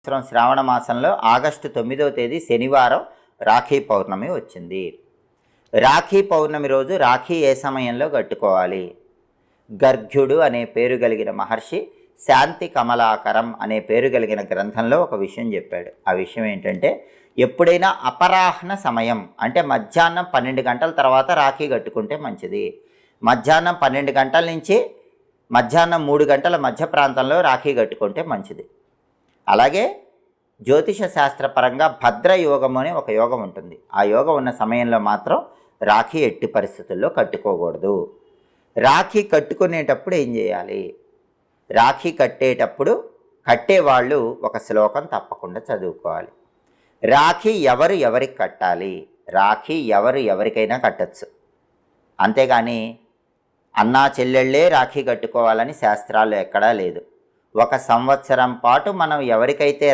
సంవత్సరం శ్రావణ మాసంలో ఆగస్టు 9వ తేదీ శనివారం రాఖీ పౌర్ణమి వచ్చింది. రాఖీ పౌర్ణమి రోజు రాఖీ ఏ సమయంలో కట్టుకోవాలి? గర్గ్యుడు అనే పేరు కలిగిన మహర్షి శాంతి కమలాకరం అనే పేరు కలిగిన గ్రంథంలో ఒక విషయం చెప్పాడు. ఆ విషయం ఏంటంటే, ఎప్పుడైనా అపరాహ్న సమయం అంటే మధ్యాహ్నం 12 గంటల తర్వాత రాఖీ కట్టుకుంటే మంచిది. మధ్యాహ్నం 12 గంటల నుంచి మధ్యాహ్నం 3 గంటల మధ్య ప్రాంతంలో రాఖీ కట్టుకుంటే మంచిది. అలాగే జ్యోతిష శాస్త్రపరంగా భద్ర యోగం అనే ఒక యోగం ఉంటుంది. ఆ యోగం ఉన్న సమయంలో మాత్రం రాఖీ ఎట్టి పరిస్థితుల్లో కట్టుకోకూడదు. రాఖీ కట్టుకునేటప్పుడు ఏం చేయాలి? రాఖీ కట్టేటప్పుడు కట్టేవాళ్ళు ఒక శ్లోకం తప్పకుండా చదువుకోవాలి. రాఖీ ఎవరు ఎవరికి కట్టాలి? రాఖీ ఎవరు ఎవరికైనా కట్టచ్చు. అంతేగాని అన్నా చెల్లెళ్ళే రాఖీ కట్టుకోవాలని శాస్త్రాల్లో ఎక్కడా లేదు. ఒక సంవత్సరం పాటు మనం ఎవరికైతే